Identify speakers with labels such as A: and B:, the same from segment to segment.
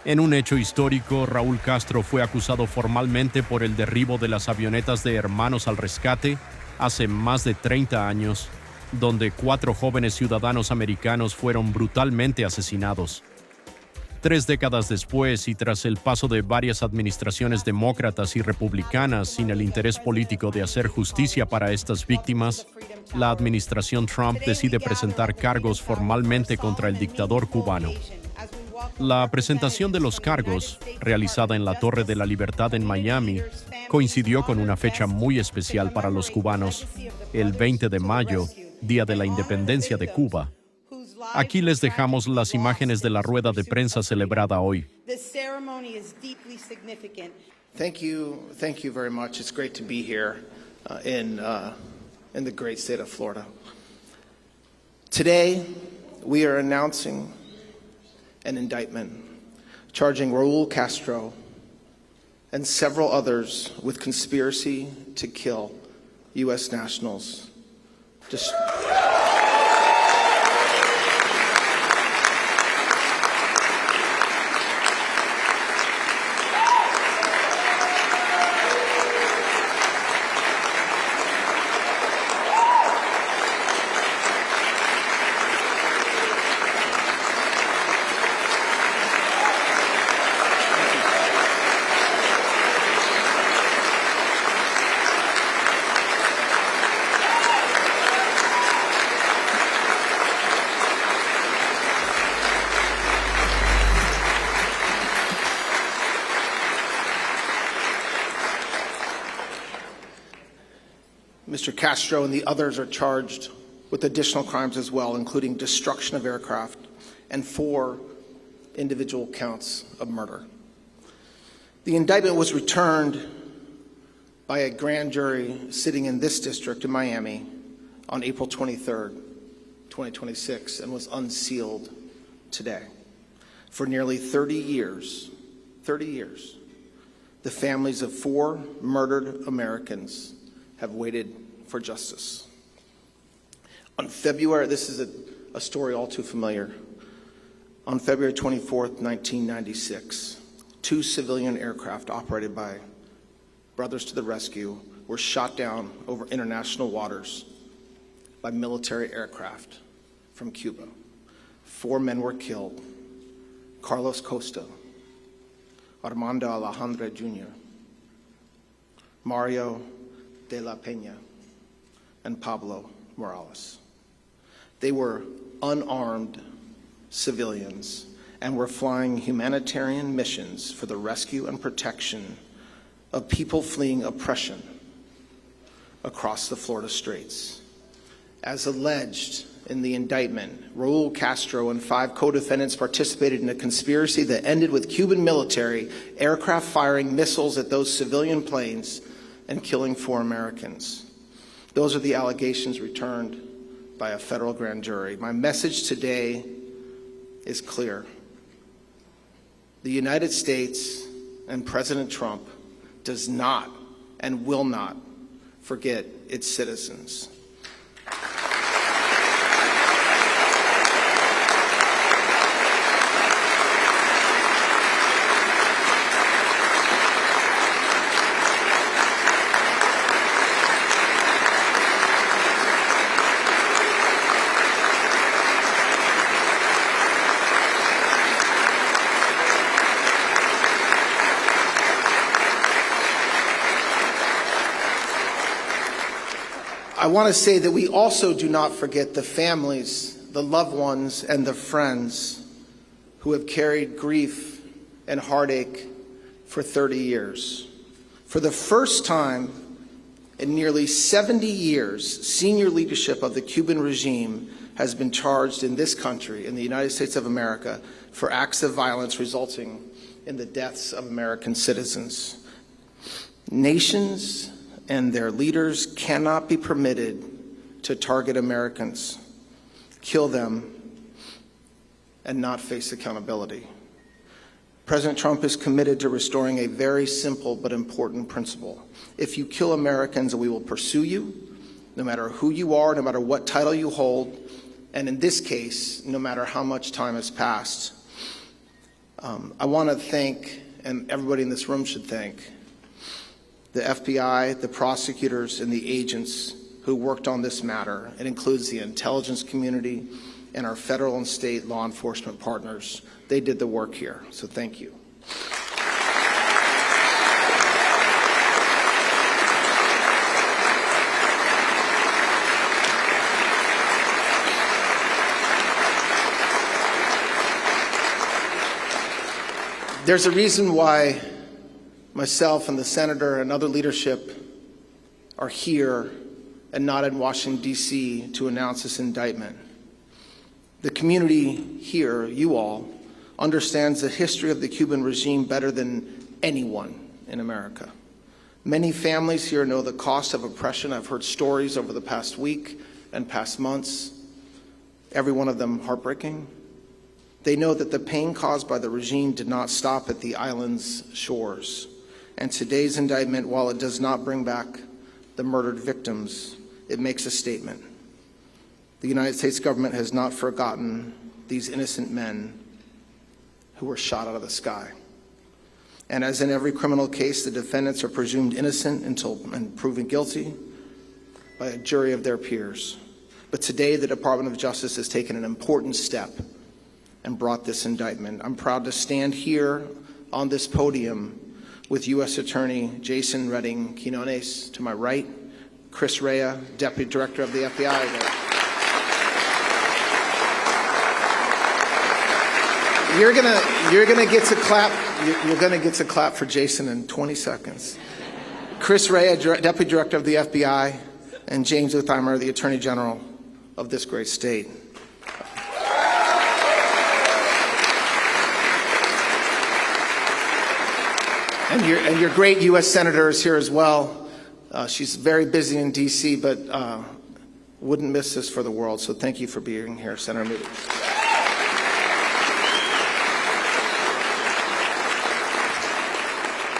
A: En un hecho histórico, Raúl Castro fue acusado formalmente por el derribo de las avionetas de Hermanos al Rescate hace más de 30 años, donde 4 jóvenes ciudadanos americanos fueron brutalmente asesinados. 3 décadas después y tras el paso de varias administraciones demócratas y republicanas sin el interés político de hacer justicia para estas víctimas, la administración Trump decide presentar cargos formalmente contra el dictador cubano. La presentación de los cargos, realizada en la Torre de la Libertad en Miami, coincidió con una fecha muy especial para los cubanos, el 20 de mayo, Día de la Independencia de Cuba. Aquí les dejamos las imágenes de la rueda de prensa celebrada hoy.
B: Thank you very much. It's great to be here in the great state of Florida. Today, we are announcing an indictment charging Raúl Castro and several others with conspiracy to kill U.S. nationals. Mr. Castro and the others are charged with additional crimes as well, including destruction of aircraft and 4 individual counts of murder. The indictment was returned by a grand jury sitting in this district in Miami on April 23rd, 2026, and was unsealed today. For nearly 30 years, the families of 4 murdered Americans have waited for justice. On February, this is a story all too familiar. On February 24th, 1996, 2 civilian aircraft operated by Brothers to the Rescue were shot down over international waters by military aircraft from Cuba. 4 men were killed: Carlos Costa, Armando Alejandro Jr., Mario de la Peña, and Pablo Morales. They were unarmed civilians and were flying humanitarian missions for the rescue and protection of people fleeing oppression across the Florida Straits. As alleged in the indictment, Raúl Castro and 5 co-defendants participated in a conspiracy that ended with Cuban military aircraft firing missiles at those civilian planes and killing 4 Americans. Those are the allegations returned by a federal grand jury. My message today is clear. The United States and President Trump does not and will not forget its citizens. I want to say that we also do not forget the families, the loved ones, and the friends who have carried grief and heartache for 30 years. For the first time in nearly 70 years, senior leadership of the Cuban regime has been charged in this country, in the United States of America, for acts of violence resulting in the deaths of American citizens. Nations and their leaders cannot be permitted to target Americans, kill them, and not face accountability. President Trump is committed to restoring a very simple but important principle. If you kill Americans, we will pursue you, no matter who you are, no matter what title you hold, and in this case, no matter how much time has passed. I want to thank, and everybody in this room should thank, the FBI, the prosecutors, and the agents who worked on this matter. It includes the intelligence community and our federal and state law enforcement partners. They did the work here, so thank you. There's a reason why myself and the senator and other leadership are here and not in Washington, D.C. to announce this indictment. The community here, you all, understands the history of the Cuban regime better than anyone in America. Many families here know the cost of oppression. I've heard stories over the past week and past months, every one of them heartbreaking. They know that the pain caused by the regime did not stop at the island's shores. And today's indictment, while it does not bring back the murdered victims, it makes a statement. The United States government has not forgotten these innocent men who were shot out of the sky. And as in every criminal case, the defendants are presumed innocent until proven guilty by a jury of their peers. But today, the Department of Justice has taken an important step and brought this indictment. I'm proud to stand here on this podium with U.S. Attorney Jason Redding Quinones to my right, Chris Rea, Deputy Director of the FBI. You're gonna get to clap. You're gonna get to clap for Jason in 20 seconds. Chris Rea, Deputy Director of the FBI, and James Utheimer, the Attorney General of this great state. And your great U.S. Senator is here as well. She's very busy in D.C., but wouldn't miss this for the world. So thank you for being here, Senator Moody.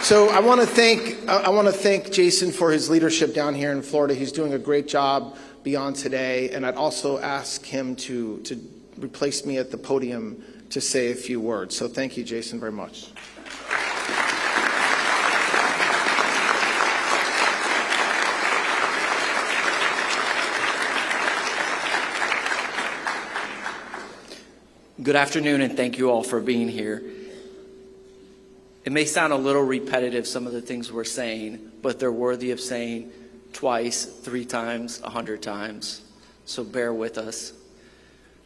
B: So I want to thank Jason for his leadership down here in Florida. He's doing a great job beyond today, and I'd also ask him to replace me at the podium to say a few words. So thank you, Jason, very much.
C: Good afternoon, and thank you all for being here. It may sound a little repetitive, some of the things we're saying, but they're worthy of saying twice, 3 times, 100 times. So bear with us.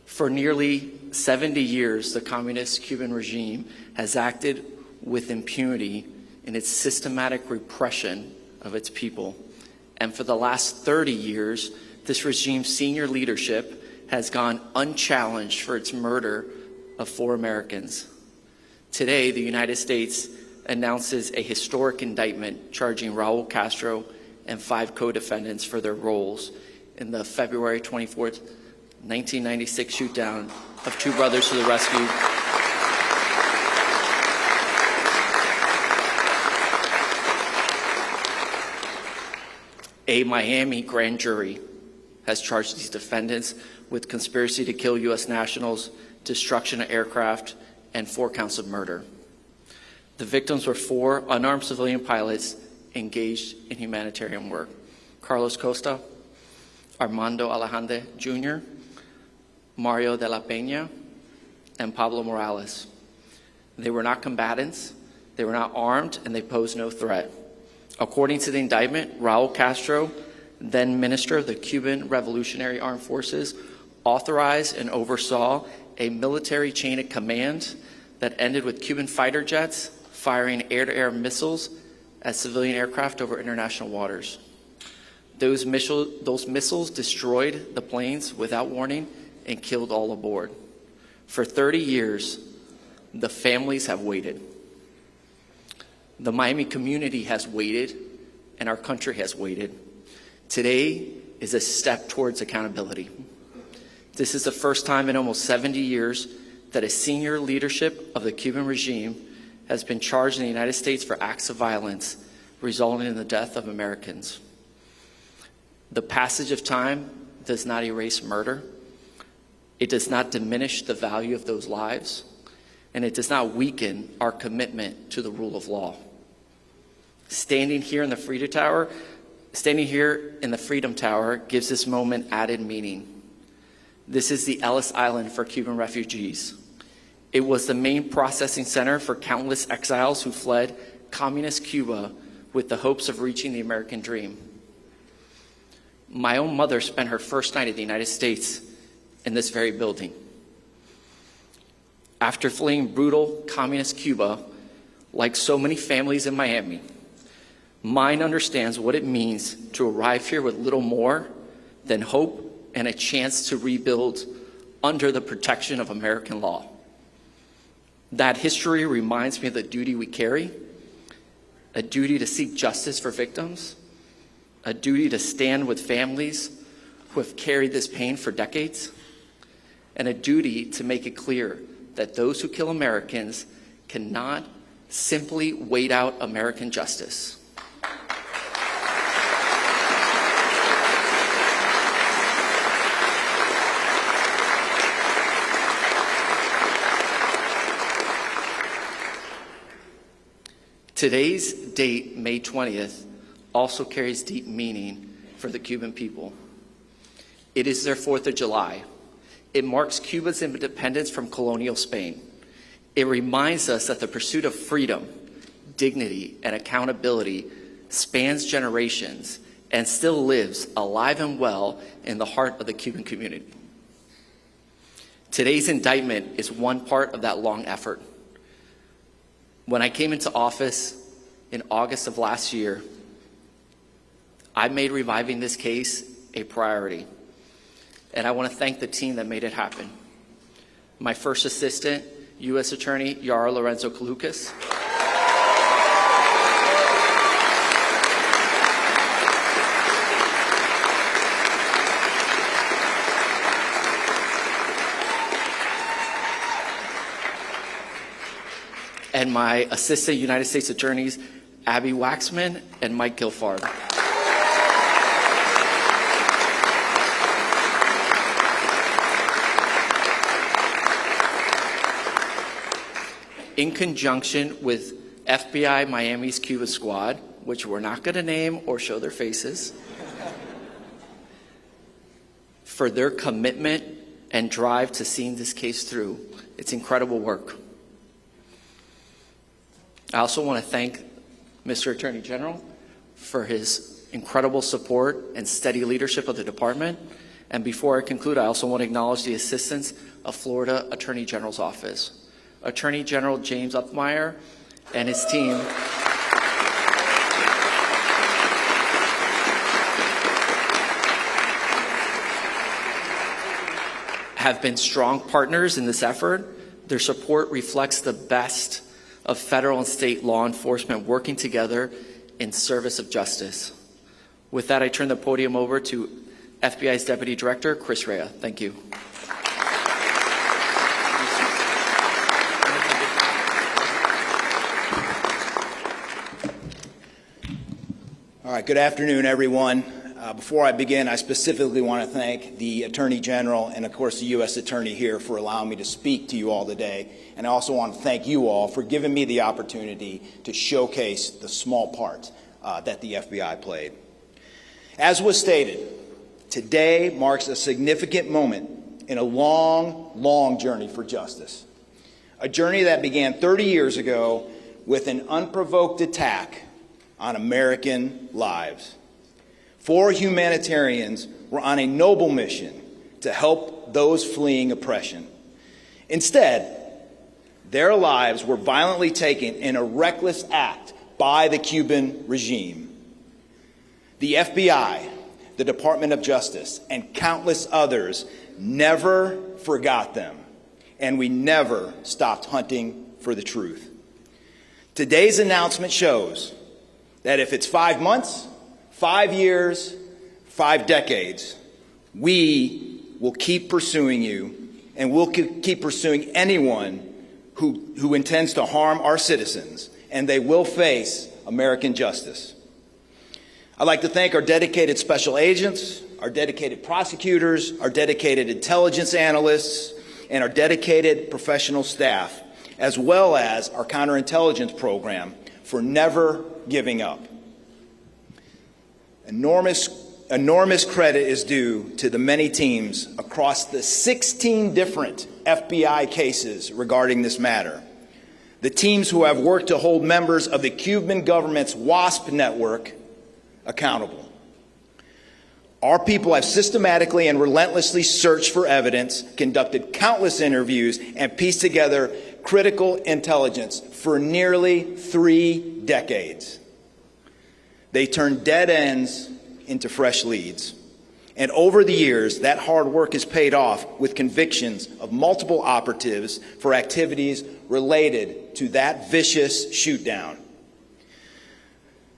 C: For nearly 70 years, the communist Cuban regime has acted with impunity in its systematic repression of its people. And for the last 30 years, this regime's senior leadership has gone unchallenged for its murder of 4 Americans. Today, the United States announces a historic indictment charging Raúl Castro and 5 co-defendants for their roles in the February 24th, 1996 shootdown of 2 brothers to the rescue. A Miami grand jury has charged these defendants with conspiracy to kill U.S. nationals, destruction of aircraft, and 4 counts of murder. The victims were 4 unarmed civilian pilots engaged in humanitarian work: Carlos Costa, Armando Alejandre Jr., Mario de la Peña, and Pablo Morales. They were not combatants, they were not armed, and they posed no threat. According to the indictment, Raúl Castro, then Minister of the Cuban Revolutionary Armed Forces, authorized and oversaw a military chain of command that ended with Cuban fighter jets firing air-to-air missiles at civilian aircraft over international waters. Those missiles destroyed the planes without warning and killed all aboard. For 30 years, the families have waited. The Miami community has waited, and our country has waited. Today is a step towards accountability. This is the first time in almost 70 years that a senior leadership of the Cuban regime has been charged in the United States for acts of violence resulting in the death of Americans. The passage of time does not erase murder. It does not diminish the value of those lives. and it does not weaken our commitment to the rule of law. Standing here in the Freedom Tower gives this moment added meaning. This is the Ellis Island for Cuban refugees. It was the main processing center for countless exiles who fled communist Cuba with the hopes of reaching the American dream. My own mother spent her first night in the United States in this very building. After fleeing brutal communist Cuba, like so many families in Miami, mine understands what it means to arrive here with little more than hope and a chance to rebuild under the protection of American law. That history reminds me of the duty we carry, a duty to seek justice for victims, a duty to stand with families who have carried this pain for decades, and a duty to make it clear that those who kill Americans cannot simply wait out American justice. Today's date, May 20th, also carries deep meaning for the Cuban people. It is their 4th of July. It marks Cuba's independence from colonial Spain. It reminds us that the pursuit of freedom, dignity, and accountability spans generations and still lives alive and well in the heart of the Cuban community. Today's indictment is one part of that long effort. When I came into office in August of last year, I made reviving this case a priority. And I want to thank the team that made it happen. My first assistant, U.S. Attorney Yara Lorenzo Calucas. And my assistant United States Attorneys, Abby Waxman and Mike Guilfard. In conjunction with FBI Miami's Cuban squad, which we're not going to name or show their faces, for their commitment and drive to seeing this case through. It's incredible work. I also want to thank Mr. Attorney General for his incredible support and steady leadership of the department. And before I conclude, I also want to acknowledge the assistance of Florida Attorney General's office. Attorney General James Upmeyer and his team have been strong partners in this effort. Their support reflects the best of federal and state law enforcement working together in service of justice. With that, I turn the podium over to FBI's Deputy Director, Chris Rea. Thank you.
D: All right, good afternoon, everyone. Before I begin, I specifically want to thank the Attorney General and, of course, the U.S. Attorney here for allowing me to speak to you all today. And I also want to thank you all for giving me the opportunity to showcase the small part that the FBI played. As was stated, today marks a significant moment in a long, long journey for justice. A journey that began 30 years ago with an unprovoked attack on American lives. 4 humanitarians were on a noble mission to help those fleeing oppression. Instead, their lives were violently taken in a reckless act by the Cuban regime. The FBI, the Department of Justice, and countless others never forgot them, and we never stopped hunting for the truth. Today's announcement shows that if it's 5 months, 5 years, 5 decades, we will keep pursuing you, and we'll keep pursuing anyone who intends to harm our citizens, and they will face American justice. I'd like to thank our dedicated special agents, our dedicated prosecutors, our dedicated intelligence analysts, and our dedicated professional staff. as well as our counterintelligence program, for never giving up. Enormous credit is due to the many teams across the 16 different FBI cases regarding this matter. The teams who have worked to hold members of the Cuban government's WASP network accountable. Our people have systematically and relentlessly searched for evidence, conducted countless interviews, and pieced together critical intelligence for nearly 3 decades. They turned dead ends into fresh leads. And over the years, that hard work has paid off with convictions of multiple operatives for activities related to that vicious shootdown.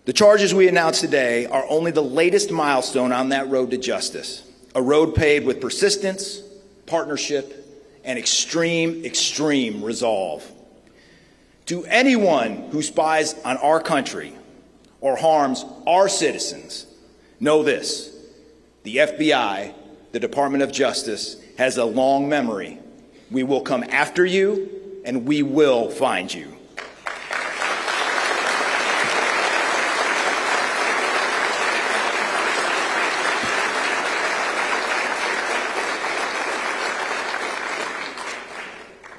D: The charges we announce today are only the latest milestone on that road to justice, a road paved with persistence, partnership, and extreme resolve. To anyone who spies on our country or harms our citizens, know this: the FBI, the Department of Justice, has a long memory. We will come after you, and we will find you.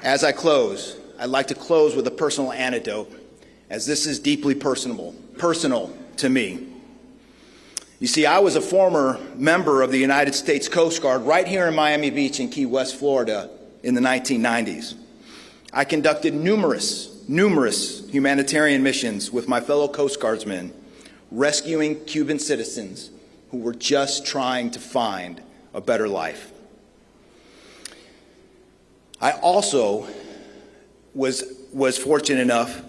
D: As I close, I'd like to close with a personal anecdote, as this is deeply personal to me. You see, I was a former member of the United States Coast Guard right here in Miami Beach in Key West, Florida in the 1990s. I conducted numerous humanitarian missions with my fellow Coast Guardsmen, rescuing Cuban citizens who were just trying to find a better life. I also was fortunate enough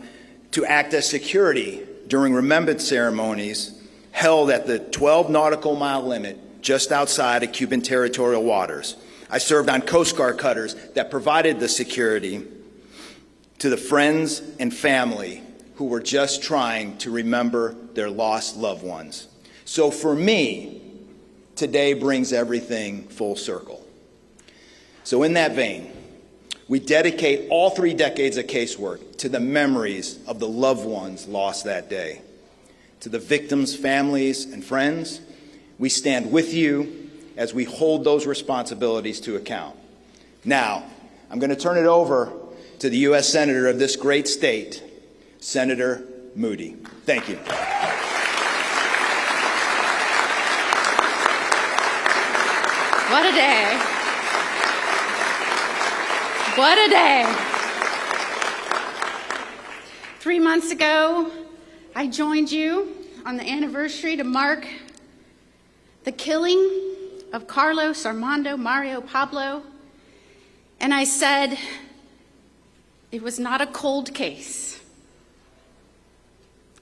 D: to act as security during remembrance ceremonies held at the 12 nautical mile limit just outside of Cuban territorial waters. I served on Coast Guard cutters that provided the security to the friends and family who were just trying to remember their lost loved ones. So for me, today brings everything full circle. So in that vein, we dedicate all 3 decades of casework to the memories of the loved ones lost that day. To the victims' families and friends, we stand with you as we hold those responsibilities to account. Now, I'm going to turn it over to the U.S. Senator of this great state, Senator Moody. Thank you.
E: What a day. What a day. 3 months ago, I joined you on the anniversary to mark the killing of Carlos, Armando, Mario, Pablo, and I said it was not a cold case.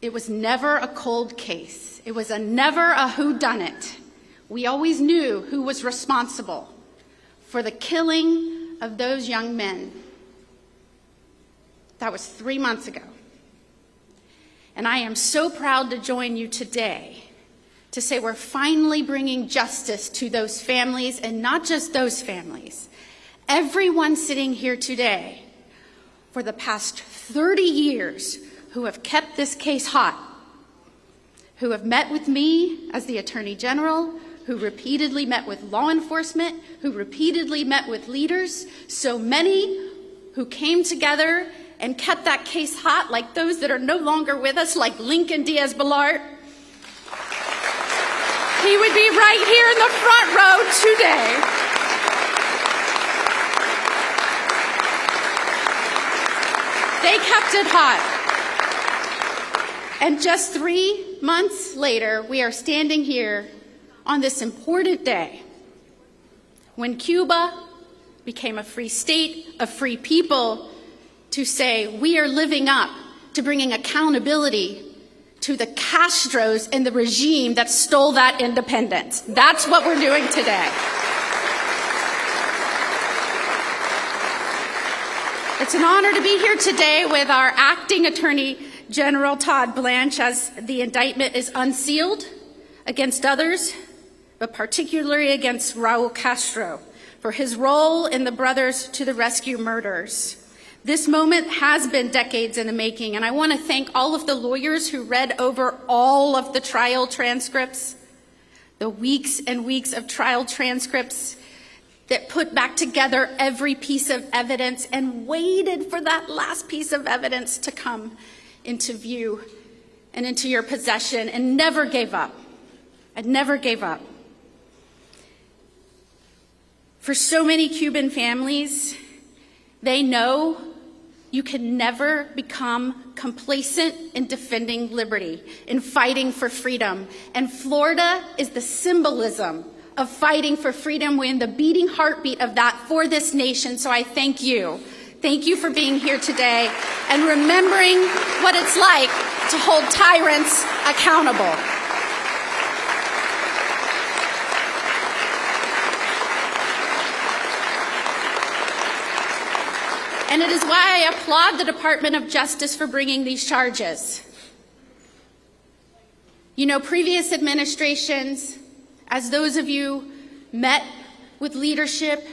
E: It was never a cold case. It was never a whodunit. We always knew who was responsible for the killing of those young men. That was 3 months ago. And I am so proud to join you today to say we're finally bringing justice to those families, and not just those families. Everyone sitting here today for the past 30 years who have kept this case hot, who have met with me as the Attorney General, who repeatedly met with law enforcement, who repeatedly met with leaders, so many who came together and kept that case hot, like those that are no longer with us, like Lincoln Diaz-Balart. He would be right here in the front row today. They kept it hot. And just 3 months later, we are standing here on this important day when Cuba became a free state, a free people, to say we are living up to bringing accountability to the Castros and the regime that stole that independence. That's what we're doing today. It's an honor to be here today with our acting Attorney General, Todd Blanche, as the indictment is unsealed against others, but particularly against Raúl Castro for his role in the Brothers to the Rescue murders. This moment has been decades in the making, and I want to thank all of the lawyers who read over all of the trial transcripts, the weeks and weeks of trial transcripts that put back together every piece of evidence and waited for that last piece of evidence to come into view and into your possession, and never gave up. I never gave up. For so many Cuban families, they know you can never become complacent in defending liberty, in fighting for freedom. And Florida is the symbolism of fighting for freedom. We're in the beating heartbeat of that for this nation. So I thank you. Thank you for being here today and remembering what it's like to hold tyrants accountable. And it is why I applaud the Department of Justice for bringing these charges. You know, previous administrations, as those of you met with leadership,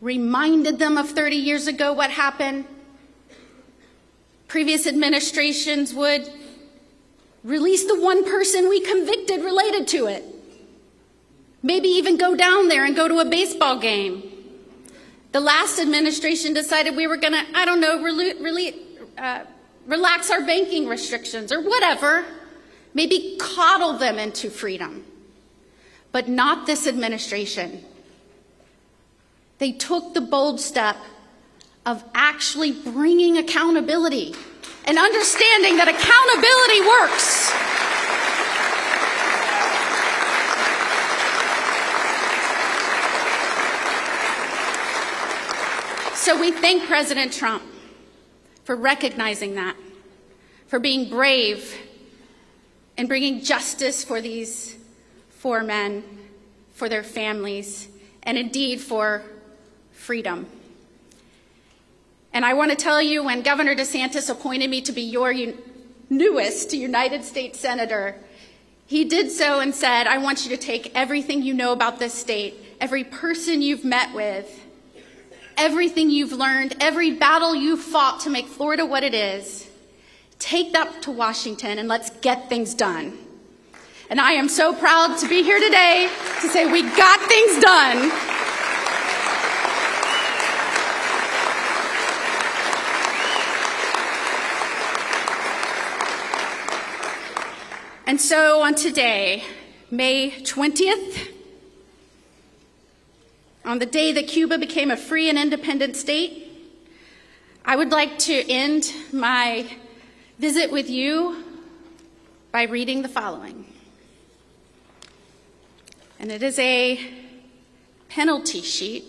E: reminded them of 30 years ago what happened, previous administrations would release the one person we convicted related to it. Maybe even go down there and go to a baseball game. The last administration decided we were going to, relax our banking restrictions or whatever, maybe coddle them into freedom. But not this administration. They took the bold step of actually bringing accountability and understanding that accountability works. So we thank President Trump for recognizing that, for being brave and bringing justice for these four men, for their families, and indeed for freedom. And I want to tell you, when Governor DeSantis appointed me to be your newest United States Senator, he did so and said, I want you to take everything you know about this state, every person you've met with, everything you've learned, every battle you've fought to make Florida what it is, take that to Washington and let's get things done. And I am so proud to be here today to say we got things done. And so on today, May 20th, on the day that Cuba became a free and independent state, I would like to end my visit with you by reading the following. And it is a penalty sheet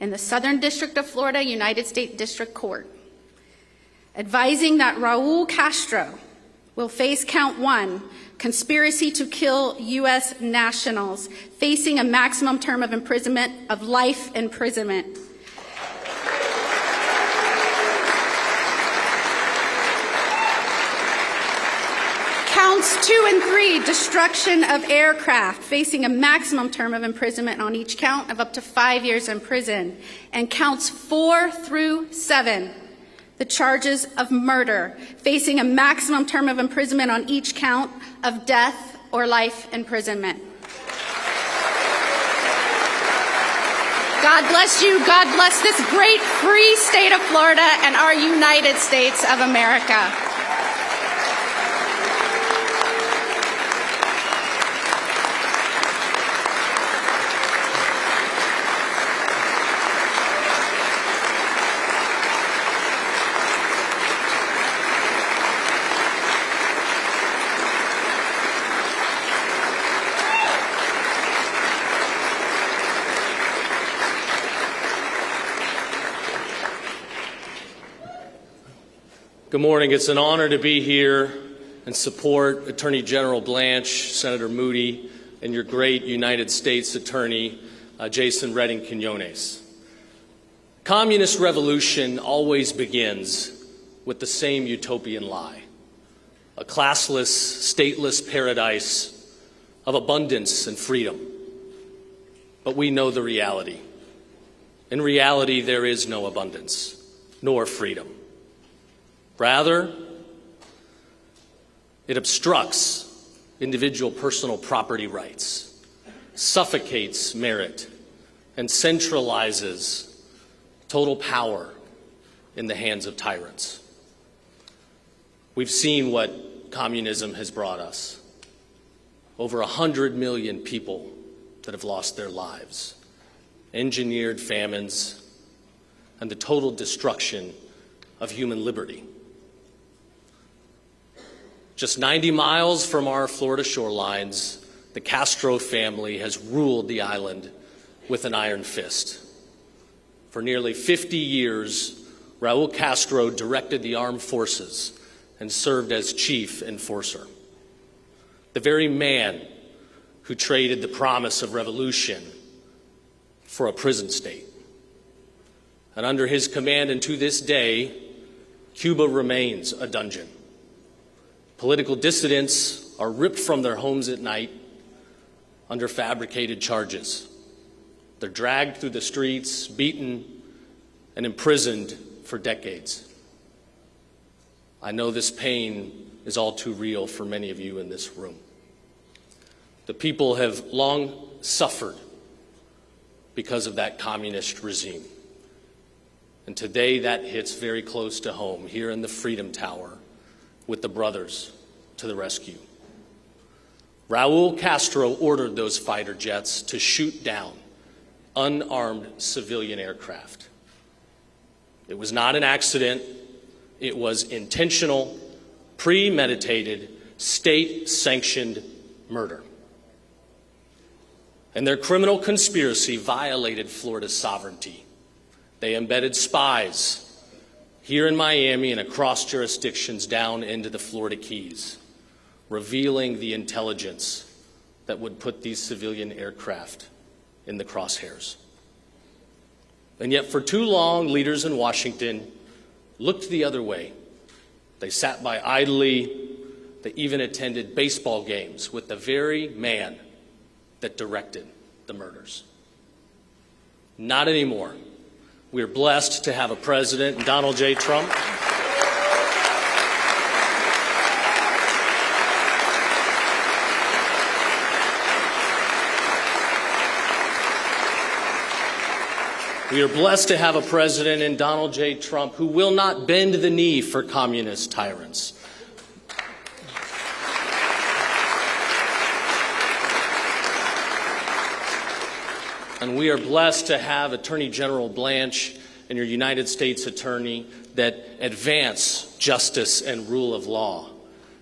E: in the Southern District of Florida, United States District Court, advising that Raúl Castro will face count 1, conspiracy to kill U.S. nationals, facing a maximum term of imprisonment of life imprisonment. Counts 2 and 3, destruction of aircraft, facing a maximum term of imprisonment on each count of up to 5 years in prison. And counts 4 through 7, the charges of murder, facing a maximum term of imprisonment on each count of death or life imprisonment. God bless you. God bless this great free state of Florida and our United States of America.
F: Good morning. It's an honor to be here and support Attorney General Blanche, Senator Moody, and your great United States Attorney, Jason Redding Quinones. Communist revolution always begins with the same utopian lie, a classless, stateless paradise of abundance and freedom. But we know the reality. In reality, there is no abundance. nor freedom. Rather, it obstructs individual personal property rights, suffocates merit, and centralizes total power in the hands of tyrants. We've seen what communism has brought us. Over 100 million people that have lost their lives, engineered famines, and the total destruction of human liberty. Just 90 miles from our Florida shorelines, the Castro family has ruled the island with an iron fist. For nearly 50 years, Raúl Castro directed the armed forces and served as chief enforcer. The very man who traded the promise of revolution for a prison state. And under his command, and to this day, Cuba remains a dungeon. Political dissidents are ripped from their homes at night under fabricated charges. They're dragged through the streets, beaten, and imprisoned for decades. I know this pain is all too real for many of you in this room. The people have long suffered because of that communist regime. And today that hits very close to home here in the Freedom Tower with the brothers to the rescue. Raúl Castro ordered those fighter jets to shoot down unarmed civilian aircraft. It was not an accident. It was intentional, premeditated, state-sanctioned murder. And their criminal conspiracy violated Florida's sovereignty. They embedded spies here in Miami and across jurisdictions down into the Florida Keys, revealing the intelligence that would put these civilian aircraft in the crosshairs. And yet for too long, leaders in Washington looked the other way. They sat by idly. They even attended baseball games with the very man that directed the murders. Not anymore. We are blessed to have a president, Donald J. Trump, We are blessed to have a president in Donald J. Trump who will not bend the knee for communist tyrants. And we are blessed to have Attorney General Blanche and your United States Attorney that advance justice and rule of law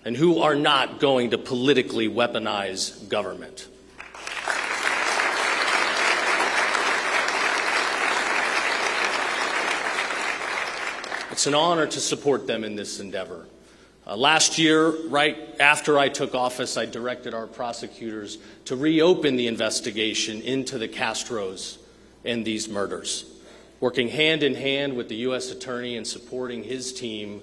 F: and who are not going to politically weaponize government. It's an honor to support them in this endeavor. Last year, right after I took office, I directed our prosecutors to reopen the investigation into the Castros and these murders. Working hand in hand with the U.S. Attorney and supporting his team,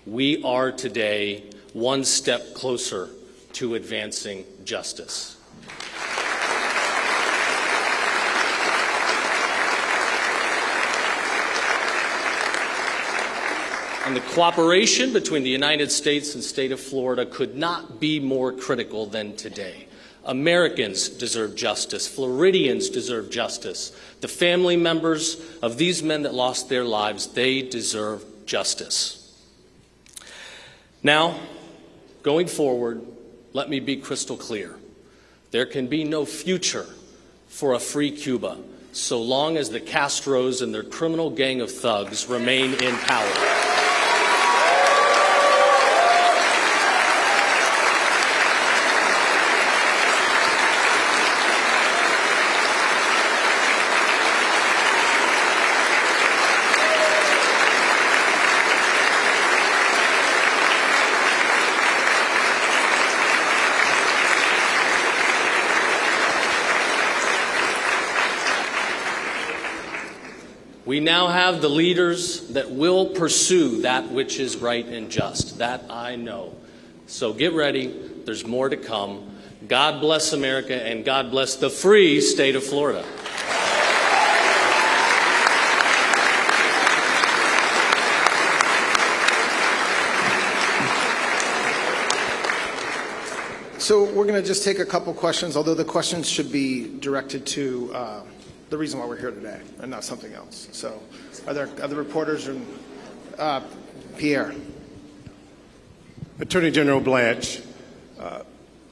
F: we are today one step closer to advancing justice. And the cooperation between the United States and state of Florida could not be more critical than today. Americans deserve justice. Floridians deserve justice. The family members of these men that lost their lives, they deserve justice. Now, going forward, let me be crystal clear. There can be no future for a free Cuba so long as the Castros and their criminal gang of thugs remain in power. We now have the leaders that will pursue that which is right and just. That I know. So get ready. There's more to come. God bless America and God bless the free state of Florida.
B: So we're going to just take a couple questions, although the questions should be directed to the reason why we're here today and not something else. So are there other reporters? Pierre.
G: Attorney General Blanche,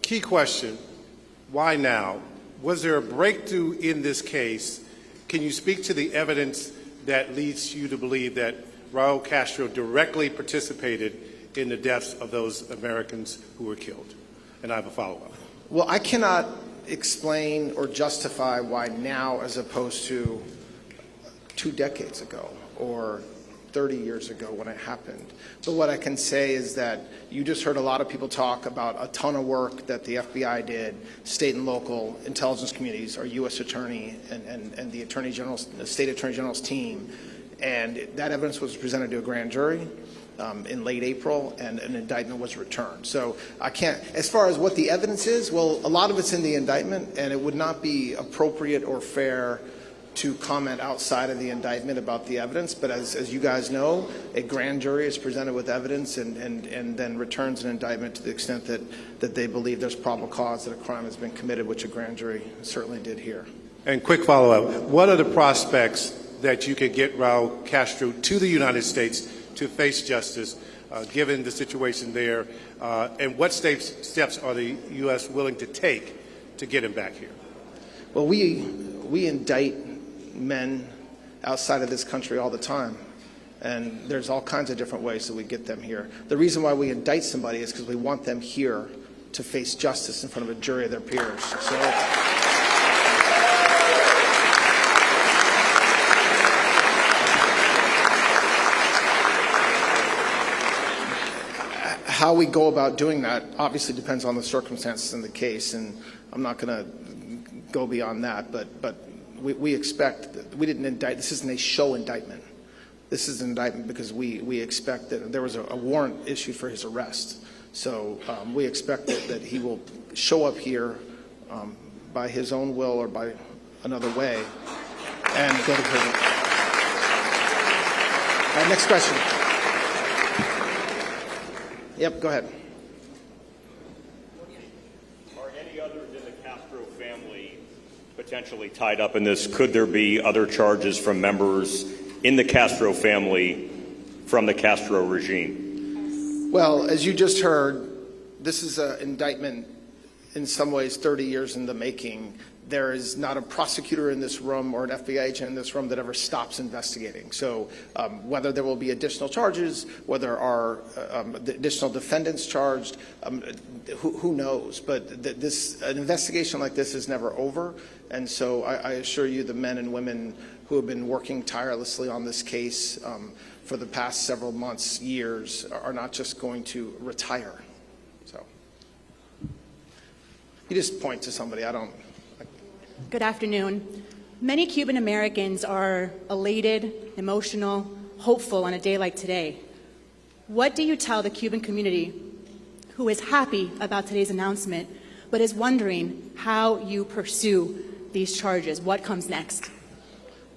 G: key question, why now? Was there a breakthrough in this case? Can you speak to the evidence that leads you to believe that Raúl Castro directly participated in the deaths of those Americans who were killed? And I have a follow-up.
B: Well, I cannot explain or justify why now as opposed to 2 decades ago or 30 years ago when it happened. But what I can say is that you just heard a lot of people talk about a ton of work that the FBI did, state and local intelligence communities, our U.S. Attorney and the Attorney General's, the State Attorney General's team. And that evidence was presented to a grand jury in late April, and an indictment was returned. So I can't, as far as what the evidence is, well, a lot of it's in the indictment, and it would not be appropriate or fair to comment outside of the indictment about the evidence. But as you guys know, a grand jury is presented with evidence and then returns an indictment to the extent that they believe there's probable cause that a crime has been committed, which a grand jury certainly did here.
G: And quick follow-up, what are the prospects that you could get Raúl Castro to the United States to face justice, given the situation there, and what steps are the U.S. willing to take to get him back here?
B: Well, we indict men outside of this country all the time, and there's all kinds of different ways that we get them here. The reason why we indict somebody is because we want them here to face justice in front of a jury of their peers. So. How we go about doing that obviously depends on the circumstances in the case, and I'm not going to go beyond that, but we expect, we didn't indict, this isn't a show indictment. This is an indictment because we expect that there was a warrant issued for his arrest. So we expect that he will show up here by his own will or by another way and go to prison. All right, next question. Yep, go ahead.
H: Are any others in the Castro family potentially tied up in this? Could there be other charges from members in the Castro family from the Castro regime?
B: Well, as you just heard, this is an indictment in some ways 30 years in the making. There is not a prosecutor in this room or an FBI agent in this room that ever stops investigating. So whether there will be additional charges, whether are additional defendants charged, who knows? But an investigation like this is never over. And so I assure you the men and women who have been working tirelessly on this case for the past several months, years, are not just going to retire. So you just point to somebody. I don't.
I: Good afternoon. Many Cuban Americans are elated, emotional, hopeful on a day like today. What do you tell the Cuban community who is happy about today's announcement, but is wondering how you pursue these charges? What comes next?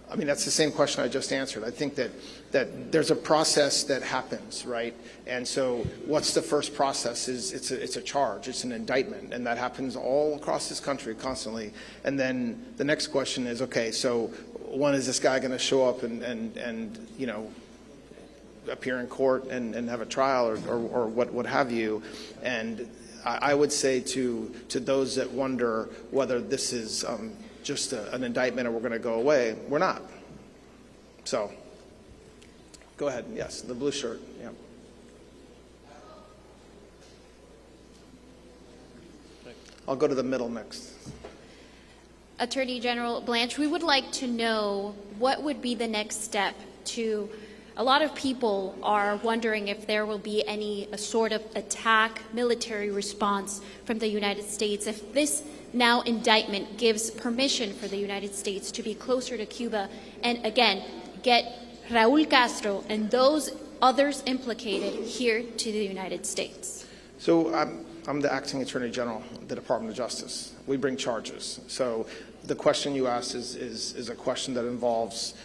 B: I mean, that's the same question I just answered. I think that there's a process that happens, right? And so what's the first process is it's a charge, it's an indictment, and that happens all across this country constantly. And then the next question is, okay, so when is this guy going to show up and you know, appear in court and have a trial or what have you? And I would say to those that wonder whether this is just an indictment or we're going to go away, we're not. So, go ahead. Yes, the blue shirt. Yeah. I'll go to the middle next.
J: Attorney General Blanche, we would like to know what would be the next step to, a lot of people are wondering if there will be any sort of attack, military response from the United States, if this now indictment gives permission for the United States to be closer to Cuba and again get Raúl Castro and those others implicated here to the United States.
B: So I'm the acting Attorney General of the Department of Justice. We bring charges. So the question you asked is a question that involves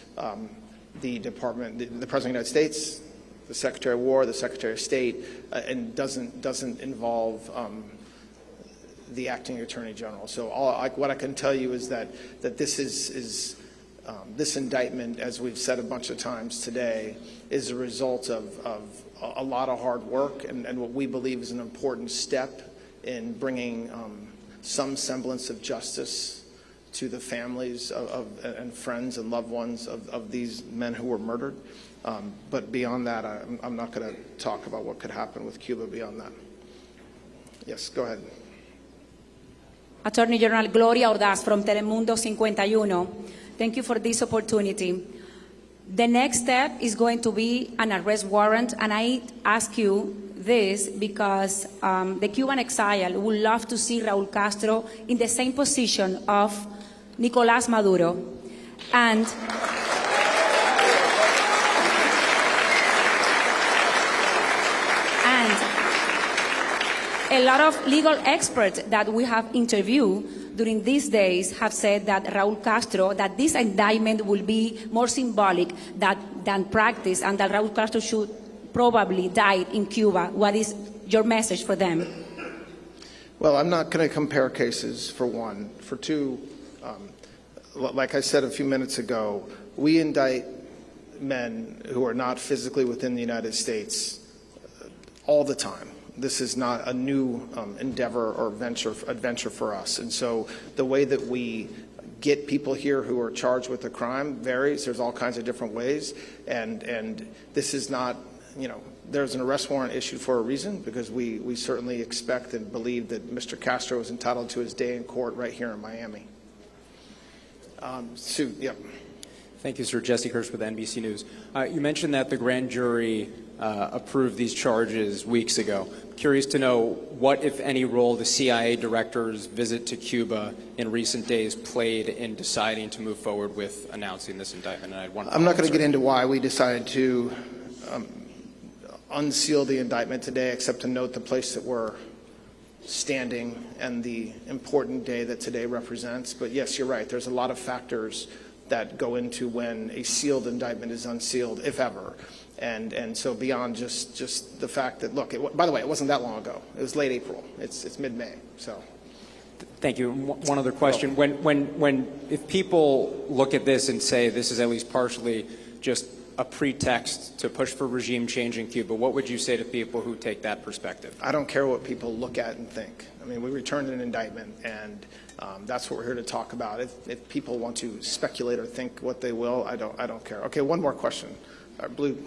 B: the Department, the President of the United States, the Secretary of War, the Secretary of State, and doesn't involve the acting Attorney General. So what I can tell you is that this is this indictment, as we've said a bunch of times today, is a result of a lot of hard work and what we believe is an important step in bringing some semblance of justice to the families and friends and loved ones of these men who were murdered. But beyond that, I'm not going to talk about what could happen with Cuba beyond that. Yes, go ahead.
K: Attorney General Gloria Ordaz from Telemundo 51. Thank you for this opportunity. The next step is going to be an arrest warrant, and I ask you this because the Cuban exile would love to see Raúl Castro in the same position of Nicolás Maduro. And a lot of legal experts that we have interviewed during these days have said that Raúl Castro, that this indictment will be more symbolic than practice, and that Raúl Castro should probably die in Cuba. What is your message for them?
B: Well, I'm not going to compare cases, for one. For two, like I said a few minutes ago, we indict men who are not physically within the United States all the time. This is not a new endeavor or adventure for us. And so the way that we get people here who are charged with a crime varies. There's all kinds of different ways. And this is not, there's an arrest warrant issued for a reason, because we certainly expect and believe that Mr. Castro is entitled to his day in court right here in Miami. Sue, yep.
L: Thank you, sir. Jesse Hirsch with NBC News. You mentioned that the grand jury approved these charges weeks ago. Curious to know what, if any, role the CIA director's visit to Cuba in recent days played in deciding to move forward with announcing this indictment. And
B: I'm not going to get into why we decided to unseal the indictment today, except to note the place that we're standing and the important day that today represents. But yes, you're right. There's a lot of factors that go into when a sealed indictment is unsealed, if ever. And so beyond just the fact that, look, by the way, it wasn't that long ago. It was late April. It's mid-May. So.
L: Thank you. One other question. If people look at this and say this is at least partially just a pretext to push for regime change in Cuba, what would you say to people who take that perspective?
B: I don't care what people look at and think. I mean, we returned an indictment, and that's what we're here to talk about. If people want to speculate or think what they will, I don't care. Okay, one more question. Blue.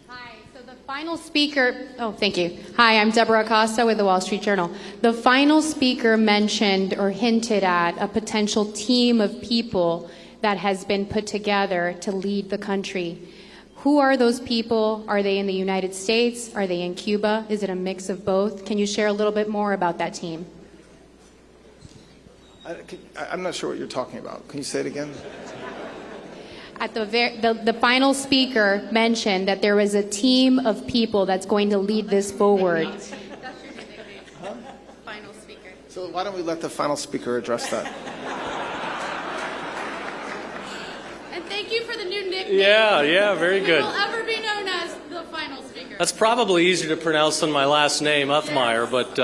M: Hi, so the final speaker, thank you. Hi, I'm Deborah Acosta with the Wall Street Journal. The final speaker mentioned or hinted at a potential team of people that has been put together to lead the country. Who are those people? Are they in the United States? Are they in Cuba? Is it a mix of both? Can you share a little bit more about that team?
B: I'm not sure what you're talking about. Can you say it again?
M: At the final speaker mentioned that there was a team of people that's going to lead this forward.
B: Huh?
M: Final speaker.
B: So why don't we let the final speaker address that?
M: And thank you for the new nickname.
F: Yeah, very good.
M: Will ever be known as the final speaker.
F: That's probably easier to pronounce than my last name, Uthmeyer, but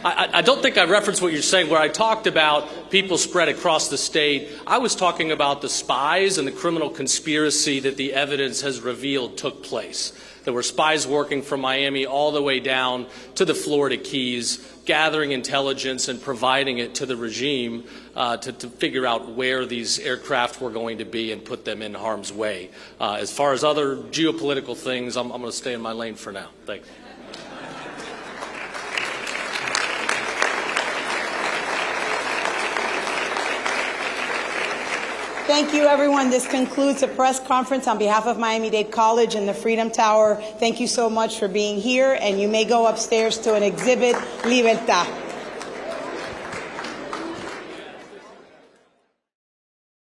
F: I don't think I referenced what you're saying. Where I talked about people spread across the state, I was talking about the spies and the criminal conspiracy that the evidence has revealed took place. There were spies working from Miami all the way down to the Florida Keys, gathering intelligence and providing it to the regime to figure out where these aircraft were going to be and put them in harm's way. As far as other geopolitical things, I'm going to stay in my lane for now. Thanks.
N: Thank you, everyone. This concludes the press conference on behalf of Miami-Dade College and the Freedom Tower. Thank you so much for being here, and you may go upstairs to an exhibit, Libertad.